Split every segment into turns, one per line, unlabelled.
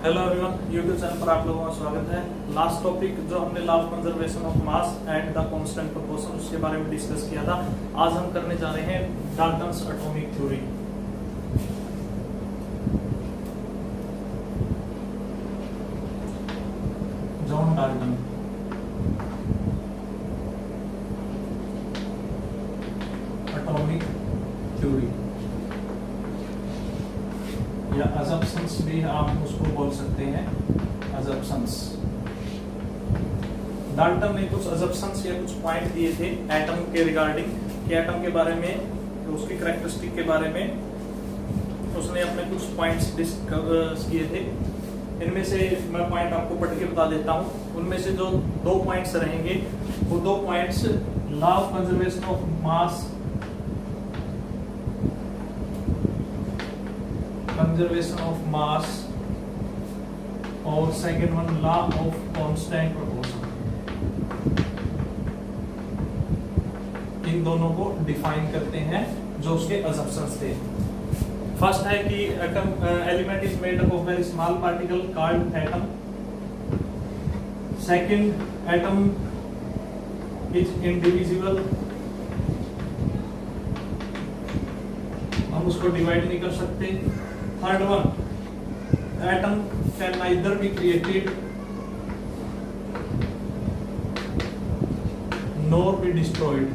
Hello everyone, YouTube channel पर आप लोगों का स्वागत है। लास्ट टॉपिक जो हमने law of conservation of mass and the constant proportion उसके बारे में डिस्कस किया था। आज हम करने जा रहे हैं Dalton's atomic theory. John Dalton atomic theory या अजम्पशंस भी आप उसको बोल सकते हैं। अजम्पशंस, डाल्टन ने कुछ अजम्पशंस या कुछ पॉइंट दिए थे एटम के रिगार्डिंग कि एटम के बारे में, तो उसकी कैरेक्टरिस्टिक के बारे में उसने अपने कुछ पॉइंट्स डिस्कस किए थे। इनमें से मैं पॉइंट आपको पढ़ के बता देता हूँ। उनमें से जो दो पॉइंट्स रहेंगे वो दो points law of conservation of mass, conservation of mass, और second one law of constant proportion. इन दोनों को डिफाइन करते हैं जो उसके असम्पशंस थे। फर्स्ट है कि atom element is made up of very small particle called atom. Second, atom is indivisible, हम उसको डिवाइड नहीं कर सकते। Third one, atom can neither be created nor be destroyed.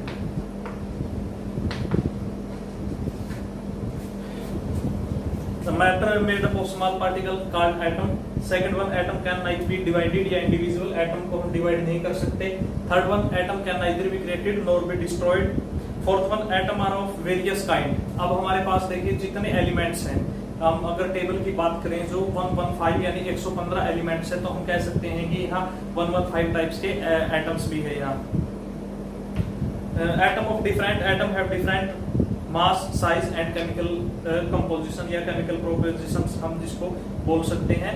The matter made up of small particle called atom. Second one, atom can neither be divided या indivisible, atom को हम divide नहीं कर सकते। Third one, atom can neither be created nor be destroyed. Fourth one, atom are of various kind. अब हमारे पास देखिए जितने एलिमेंट्स हैं, हम अगर टेबल की बात करें जो 115 यानी 115 एलिमेंट्स है, तो हम कह सकते हैं कि यहाँ 115 टाइप्स के एटम्स भी है। यहाँ atom of different atom have different mass, size and chemical composition या केमिकल प्रोपोजिशंस हम जिसको बोल सकते हैं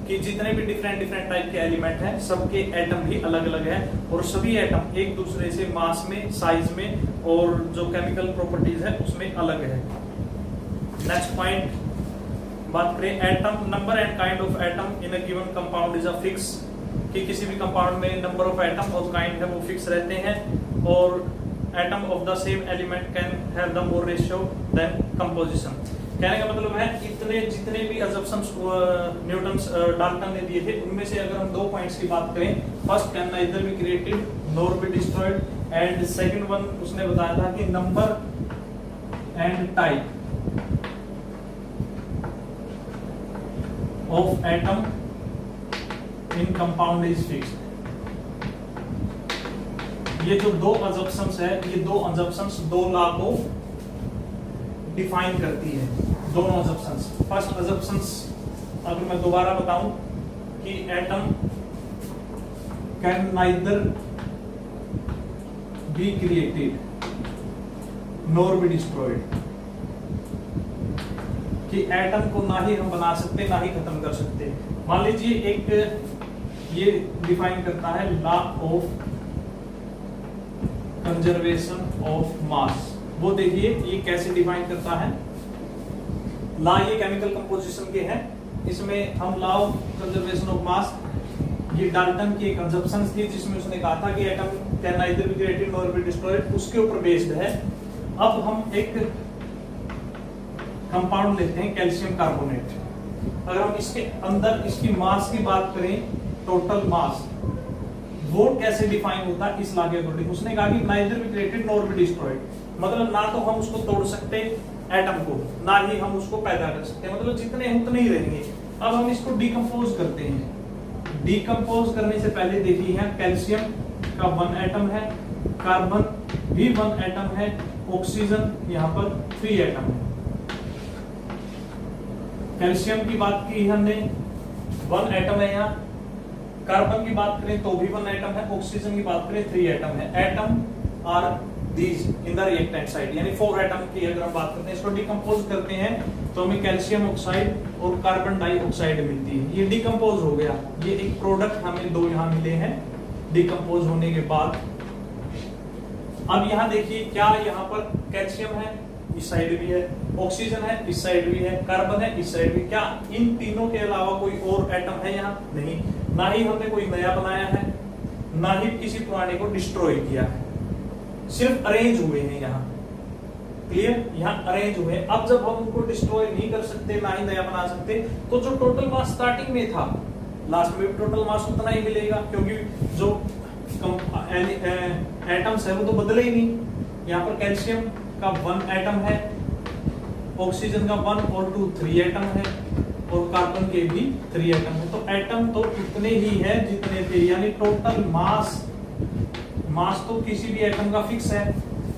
कि जितने भी डिफरेंट टाइप के एलिमेंट हैं सबके एटम भी अलग अलग है और सभी एटम एक दूसरे से मास में, साइज में और जो केमिकल प्रॉपर्टीज है उसमें अलग है। नेक्स्ट पॉइंट बात करें, atom number and kind of atom in a given compound is a fix, कि किसी भी कंपाउंड में नंबर ऑफ एटम और काइंड है वो फिक्स रहते हैं। और atom of the same element can have the more ratio than composition. कहने का मतलब है इतने जितने भी असम्पशंस न्यूटन्स डाल्टन ने दिए थे उनमें से अगर हम दो पॉइंट्स की बात करें, first can neither be created nor be destroyed, and second one उसने बताया था कि number and type of atom in compound is fixed। ये जो दो assumptions है, ये दो assumptions दो लॉ को डिफाइन करती है। दोनों assumptions, फर्स्ट assumptions अगर मैं दोबारा बताऊं कि atom can neither be created nor be destroyed, कि एटम को ना ही हम बना सकते ना ही खत्म कर सकते। मान लीजिए एक ये डिफाइन करता है लॉ ऑफ कंजर्वेशन ऑफ मास। वो देखिए ये कैसे डिफाइन करता है। लॉ ये केमिकल कंपोजिशन के हैं, इसमें हम लॉ ऑफ कंजर्वेशन ऑफ मास, ये डाल्टन की एक कंजप्शन थी जिसमें उसने कहा था कि atom can neither be created nor be destroyed, उसके ऊपर बेस्ड है। अब हम एक कंपाउंड लेते हैं कैल्शियम कार्बोनेट। अगर हम इसके अंदर इसकी मास की बात करें, टोटल मास, वो कैसे डिफाइन होता है इस लॉ के अकॉर्डिंग। उसने कहा कि neither be created nor be destroyed, मतलब ना तो हम उसको तोड़ सकते एटम को, ना ही हम उसको पैदा कर सकते, मतलब जितने हैं उतने ही रहेंगे। अब हम इसको डिकम्पोज करते हैं। डिकम्पोज करने से पहले देखिए यहाँ कैल्शियम का 1 एटम है, कार्बन भी 1 एटम है, ऑक्सीजन यहाँ पर 3 एटम है। कैल्शियम की बात की हमने 1 एटम है यहाँ, कार्बन की बात करें तो भी 1 एटम है, ऑक्सीजन की बात करें 3 एटम है। Atom are these in the reactant side, यानी 4 एटम की अगर हम बात करते हैं, इसको डिकम्पोज करते हैं तो हमें कैल्शियम ऑक्साइड और कार्बन डाइऑक्साइड मिलती है। ये डिकम्पोज हो गया, ये एक प्रोडक्ट हमें दो यहाँ मिले हैं डिकम्पोज होने के बाद। अब यहाँ देखिए क्या यहाँ पर कैल्शियम है, इस साइड भी है, ऑक्सीजन है इस साइड भी है, कार्बन है इस साइड भी। क्या इन तीनों के अलावा कोई और एटम है यहाँ? नहीं। ना ही हमने कोई नया बनाया है, ना ही किसी पुराने को डिस्ट्रॉय किया है, सिर्फ अरेंज हुए हैं यहाँ। क्लियर? यहाँ अरेंज हुए। अब जब हम उनको डिस्ट्रॉय नहीं कर सकते, ना ही नया बना सकते, तो जो टोटल मास स्टार्टिंग में था, लास्ट में भी टोटल मास उतना ही मिलेगा, क्योंकि जो एटम्स है वो तो बदले ही नहीं। यहाँ पर कैल्शियम का 1 एटम है, ऑक्सीजन का 1 और 2 3 एटम है, और कार्बन के भी 3 एटम है। तो एटम तो इतने ही है जितने थे, यानी टोटल मास तो किसी भी एटम का फिक्स है।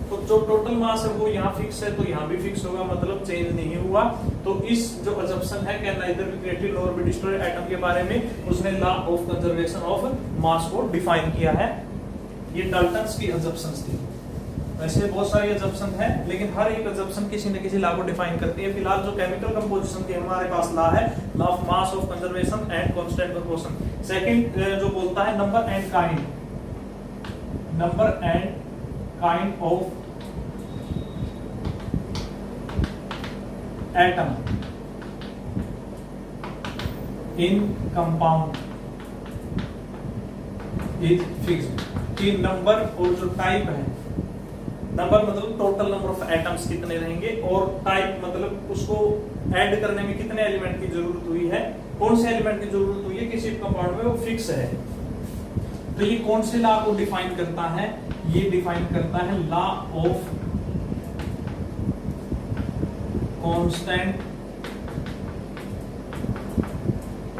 तो जो टोटल मास है वो यहाँ फिक्स है, तो यहाँ भी फिक्स होगा, मतलब चेंज नहीं हुआ। तो इस जो अजम्पशन है can neither be created nor be destroyed atom के बारे में उसने लॉ ऑफ कंजर्वेशन ऑफ मास को डिफाइन किया है। ये डाल्टन्स की अजम्पशंस थी। वैसे बहुत सारी अजम्पशन है, लेकिन हर एक अजम्पशन किसी न किसी लॉ को डिफाइन करती है। फिलहाल जो केमिकल कंपोजिशन की हमारे पास लॉ है, law of mass of conservation and constant proportion. Second जो बोलता है number and kind of atom in compound is fixed. कि नंबर और जो टाइप है, नंबर मतलब टोटल नंबर ऑफ एटम्स कितने रहेंगे, और टाइप मतलब उसको ऐड करने में कितने एलिमेंट की जरूरत हुई है, कौन से एलिमेंट की जरूरत हुई है किसी कंपाउंड में, वो फिक्स है। तो ये कौन से लॉ को डिफाइन करता है? ये डिफाइन करता है law of constant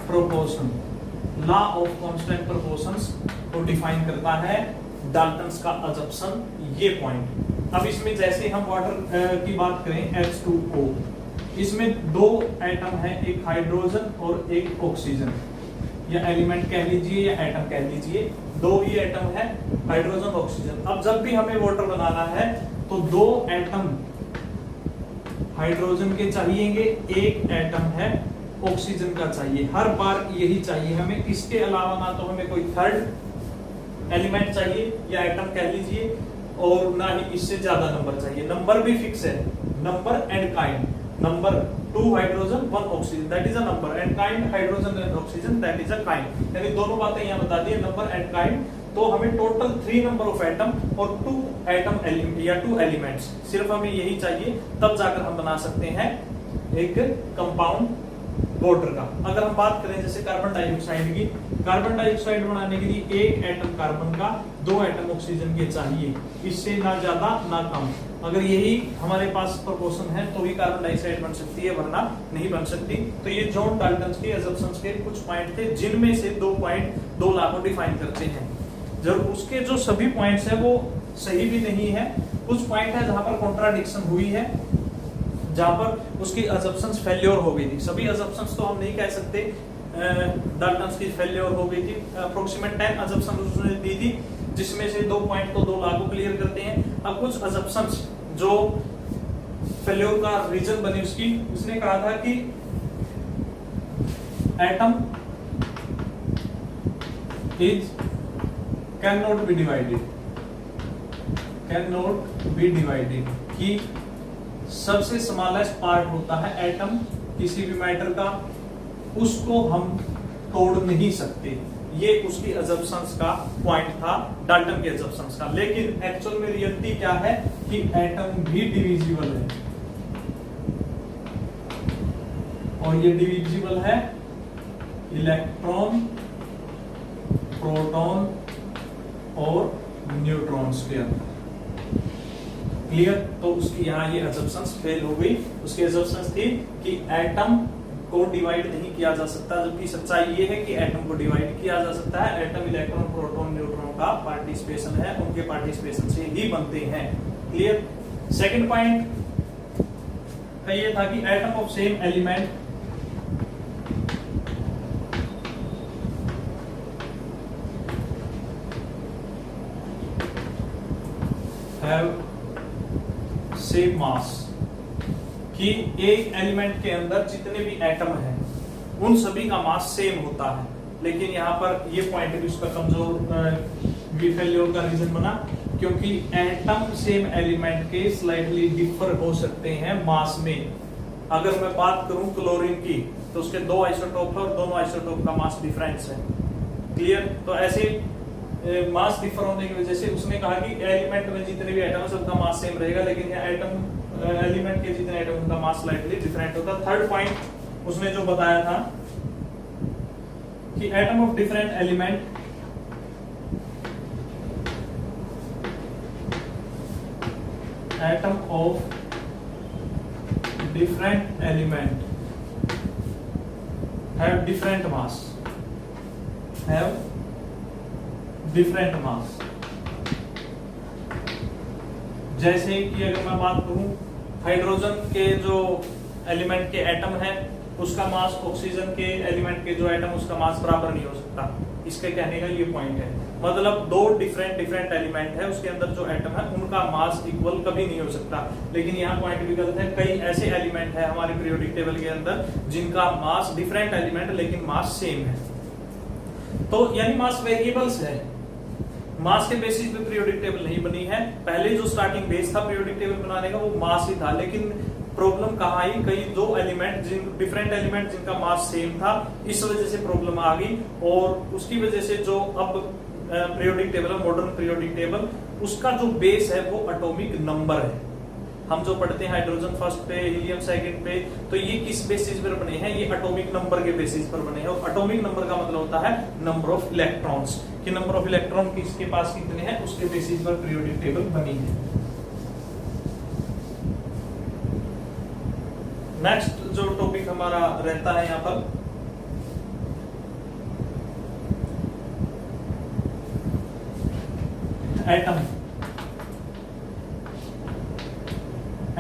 proportion. Law of constant proportions को डिफाइन करता है डाल्टन्स का अजम्पशन, ये पॉइंट। अब इसमें जैसे हम वाटर की बात करें H2O, इसमें 2 एटम है, एक हाइड्रोजन और एक ऑक्सीजन, या एलिमेंट कह लीजिए या एटम कह लीजिए, 2 ही एटम है, हाइड्रोजन ऑक्सीजन। अब जब भी हमें वाटर बनाना है तो 2 एटम हाइड्रोजन के चाहिएंगे, एक एटम है ऑक्सीजन का चाहिए, हर बार यही चाहिए हमें। इसके अलावा ना तो हमें कोई थर्ड एलिमेंट चाहिए या एटम कह लीजिए, और ना ही इससे ज्यादा नंबर चाहिए। नंबर भी फिक्स है, number and kind. Number 2 hydrogen 1 oxygen that is a number, and kind hydrogen and oxygen that is a kind. यानी दोनों बातें यहाँ बता दी, नंबर एंड काइंड। तो हमें टोटल 3 नंबर ऑफ एटम और 2 एटम या 2 एलिमेंट्स, सिर्फ हमें यही चाहिए, तब जाकर हम बना सकते हैं एक कंपाउंड वाटर का। अगर हम बात करें जैसे कार्बन डाइऑक्साइड की, कार्बन डाइऑक्साइड बनाने के लिए 1 एटम कार्बन का 2 एटम ऑक्सीजन के चाहिए, इससे ना ज्यादा ना कम। अगर यही हमारे पास प्रोपोर्शन है तो ही कार्बन डाइऑक्साइड बन सकती है, वरना नहीं बन सकती। तो ये जॉन डाल्टन्स के अजम्पशंस के कुछ पॉइंट थे, जिनमें से 2 पॉइंट 2 लॉ को डिफाइन करते हैं। जब उसके जो सभी पॉइंट्स है वो सही भी नहीं है, कुछ पॉइंट है जहां पर कॉन्ट्राडिक्शन हुई है, जहां पर उसकी अजम्पशंस फेल्योर हो गई थी। सभी अजम्पशंस तो हम नहीं कह सकते डाल्टन्स की फेल्योर हो गई थी। अप्रोक्सीमेट 10 अजम्पशंस उसने दी थी, जिसमें से 2 पॉइंट तो 2 लॉ को क्लियर करते हैं। अब कुछ अजम्पशंस जो फेल्योर का रीजन बनी उसकी, उसने कहा था कि atom is can not be divided, कि सबसे स्मॉलेस्ट पार्ट होता है एटम किसी भी मैटर का, उसको हम तोड़ नहीं सकते। ये उसकी अजम्पशंस का पॉइंट था, डाल्टन के अजम्पशंस का। लेकिन एक्चुअल में रियलिटी क्या है कि एटम भी डिविजिबल है, और ये डिविजिबल है इलेक्ट्रॉन, प्रोटॉन और न्यूट्रॉन्स के अंदर। क्लियर? तो उसकी यहाँ ये अजम्पशंस फेल हो गई। उसकी अजम्पशंस थी कि एटम को डिवाइड नहीं किया जा सकता, जबकि सच्चाई ये है कि एटम को डिवाइड किया जा सकता है। एटम इलेक्ट्रॉन, प्रोटॉन, न्यूट्रॉन का पार्टिसिपेशन है, उनके पार्टिसिपेशन से ही बनते हैं। क्लियर? सेकंड पॉइंट का ये था कि atom of same element have same mass, कि एक एलिमेंट के अंदर जितने भी एटम हैं उन सभी का मास सेम होता है। लेकिन यहाँ पर ये पॉइंट भी उसका कमजोर फेल्योर का रीजन बना क्योंकि एटम सेम एलिमेंट के स्लाइटली डिफर हो सकते हैं मास में। अगर मैं बात करूं क्लोरीन की तो उसके दो आइसोटोप है और दोनों आइसोटोप का मास डिफरेंस है। क्लियर? तो ऐसे मास डिफर होने की वजह से उसने कहा कि एलिमेंट में जितने भी एटम है सबका मास सेम रहेगा, लेकिन यहाँ एटम एलिमेंट के जितने एटम उनका मास स्लाइटली डिफरेंट होता। थर्ड पॉइंट उसने जो बताया था कि atom of different element atom of different element have different mass, have different mass। जैसे कि अगर मैं बात करूं हाइड्रोजन के जो एलिमेंट के एटम है उसका मास ऑक्सीजन के एलिमेंट के जो एटम उसका मास बराबर नहीं हो सकता। इसके कहने का ये पॉइंट है, मतलब दो डिफरेंट एलिमेंट है उसके अंदर जो एटम है उनका मास इक्वल कभी नहीं हो सकता। लेकिन यहाँ पॉइंट भी गलत है, कई ऐसे एलिमेंट है हमारे पीरियोडिक टेबल के अंदर जिनका मास डिफरेंट एलिमेंट लेकिन मास सेम है। तो यानी मास वेरिएबल्स है, मास के बेसिस पे पीरियोडिक टेबल नहीं बनी है। पहले जो स्टार्टिंग बेस था पीरियोडिक टेबल बनाने का वो मास ही था, लेकिन प्रॉब्लम कहाँ आई, कई दो एलिमेंट डिफरेंट एलिमेंट जिनका मास सेम था, इस वजह से प्रॉब्लम आ गई। और उसकी वजह से जो अब पीरियोडिक टेबल है, मॉडर्न पीरियोडिक टेबल, उसका जो बेस है वो एटॉमिक नंबर है। हम जो पढ़ते हैं हाइड्रोजन फर्स्ट पे, हीलियम सेकंड पे, तो ये किस बेसिस पर बने हैं, ये एटॉमिक नंबर के बेसिस पर बने हैं। और एटॉमिक नंबर का मतलब होता है नंबर ऑफ इलेक्ट्रॉन्स, कि नंबर ऑफ इलेक्ट्रॉन किसके पास कितने हैं उसके बेसिस पर पीरियोडिक टेबल बनी है। नेक्स्ट जो टॉपिक हमारा रहता है यहाँ पर एटम।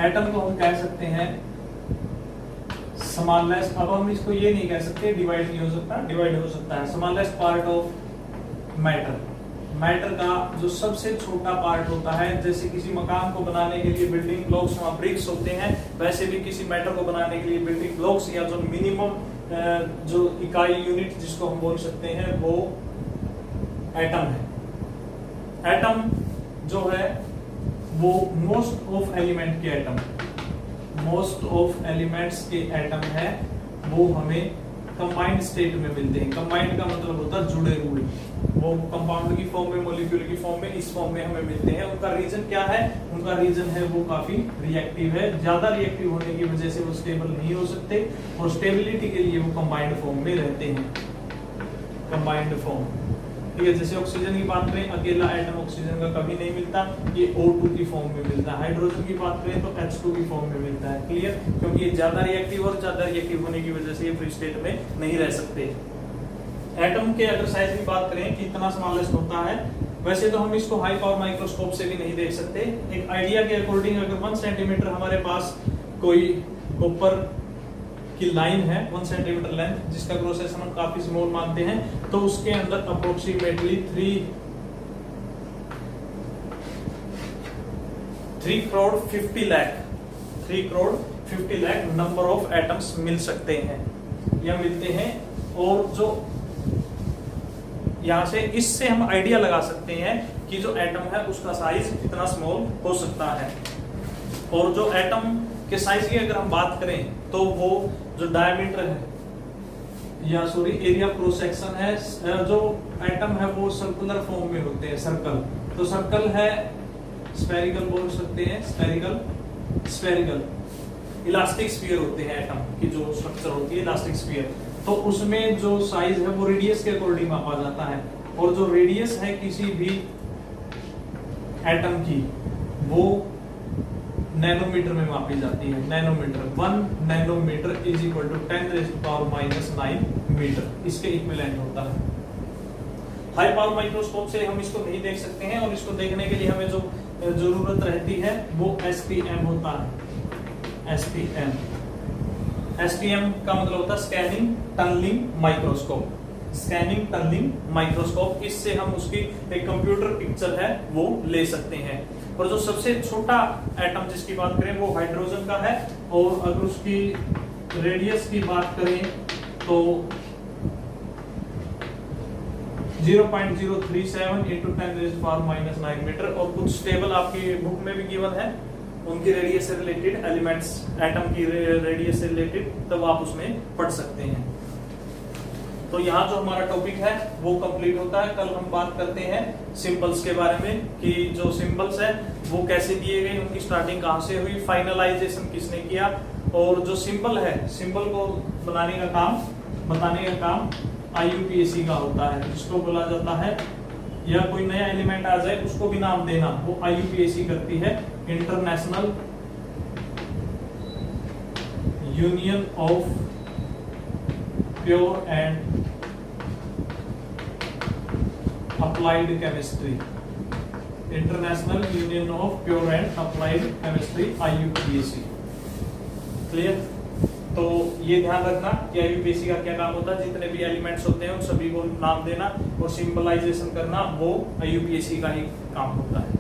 एटम को हम कह सकते हैं स्मॉलेस्ट, अब हम इसको ये नहीं कह सकते डिवाइड नहीं हो सकता, डिवाइड हो सकता है। Smallest part of matter, matter का जो सबसे छोटा पार्ट होता है। जैसे किसी मकान को बनाने के लिए बिल्डिंग ब्लॉक्स वहां ब्रिक्स होते हैं, वैसे भी किसी मैटर को बनाने के लिए बिल्डिंग ब्लॉक्स या जो मिनिमम जो इकाई यूनिट जिसको हम बोल सकते हैं वो एटम है। एटम जो है वो मोस्ट ऑफ एलिमेंट के एटम, मोस्ट ऑफ एलिमेंट्स के एटम है वो हमें कंबाइंड स्टेट में मिलते हैं। कंबाइंड का मतलब होता है जुड़े हुए, वो कंपाउंड की फॉर्म में, मॉलिक्यूल की फॉर्म में, इस फॉर्म में हमें मिलते हैं। उनका रीजन क्या है, उनका रीजन है वो काफी रिएक्टिव है। ज्यादा रिएक्टिव होने की वजह से वो स्टेबल नहीं हो सकते और स्टेबिलिटी के लिए वो कंबाइंड फॉर्म में रहते हैं, कंबाइंड फॉर्म। ठीक है, जैसे ऑक्सीजन की बात करें, अकेला एटम ऑक्सीजन का कभी नहीं मिलता, ये O2 की फॉर्म में मिलता है। हाइड्रोजन की बात करें तो H2 की फॉर्म में मिलता है। क्लियर? क्योंकि ये ज्यादा रिएक्टिव और ज्यादा रिएक्टिव होने की वजह से ये फ्री स्टेट में नहीं रह सकते। एटम के अगर साइज की बात करें कि इतना स्मॉलेस्ट होता है, वैसे तो हम इसको हाई पावर माइक्रोस्कोप से भी नहीं देख सकते। एक आइडिया के अकॉर्डिंग अगर 1 सेंटीमीटर हमारे पास कोई कॉपर की लाइन है 1 सेंटीमीटर लेंथ, जिसका क्रॉस सेक्शन हम काफी स्मॉल मानते हैं, तो उसके अंदर approximately 3 crore 50 lakh number of atoms मिल सकते हैं या मिलते हैं। और जो यहां से इससे हम आइडिया लगा सकते हैं कि जो एटम है उसका साइज कितना स्मॉल हो सकता है। और जो एटम के साइज की अगर हम बात करें तो वो जो डायमीटर है या सॉरी एरिया क्रॉस सेक्शन है, जो एटम है वो सर्कुलर फॉर्म में होते हैं, सर्कल। तो सर्कल है, स्फेरिकल बोल सकते हैं, स्फेरिकल इलास्टिक स्फीयर होते हैं एटम की जो स्ट्रक्चर होती है, इलास्टिक स्फीयर। तो उसमें जो साइज है वो रेडियस के अकॉर्डिंग मापा जाता है। और जो रेडियस है किसी भी एटम की वो नैनोमीटर में मापी जाती है। Nanometre, 1 nanometre is equal to 10⁻⁹ metre, इसके इक्विवेलेंट होता है। हाई पावर माइक्रोस्कोप से हम इसको नहीं देख सकते हैं और इसको देखने के लिए हमें जो जरूरत रहती है वो SPM होता है। SPM का मतलब होता है scanning tunnelling microscope, scanning tunnelling microscope. इससे हम उसकी एक कंप्यूटर पिक्चर है वो ले सकते हैं। और जो सबसे छोटा एटम जिसकी बात करें वो हाइड्रोजन का है। और अगर उसकी रेडियस की बात करें तो 0.037 into 10⁻⁻⁹ मीटर। और कुछ टेबल आपकी बुक में भी गिवन है उनकी रेडियस से रिलेटेड, एलिमेंट्स एटम की रेडियस से रिलेटेड, तब आप उसमें पढ़ सकते हैं। तो यहाँ जो हमारा टॉपिक है वो कंप्लीट होता है। कल हम बात करते हैं सिंबल्स के बारे में कि जो सिंबल्स है वो कैसे दिए गए, उनकी स्टार्टिंग कहाँ से हुई, फाइनलाइजेशन किसने किया, और जो सिंबल है, सिंबल को बनाने का काम, बताने का काम IUPAC का होता है, जिसको बोला जाता है, या कोई नया एलिमेंट आ जाए उसको भी नाम देना, वो IUPAC करती है, international union of pure and applied chemistry, international union of pure and applied chemistry, IUPAC। Clear? तो ये ध्यान रखना कि IUPAC का क्या काम होता है, जितने भी एलिमेंट्स होते हैं उन सभी को नाम देना और सिंबलाइजेशन करना, वो IUPAC का ही काम होता है।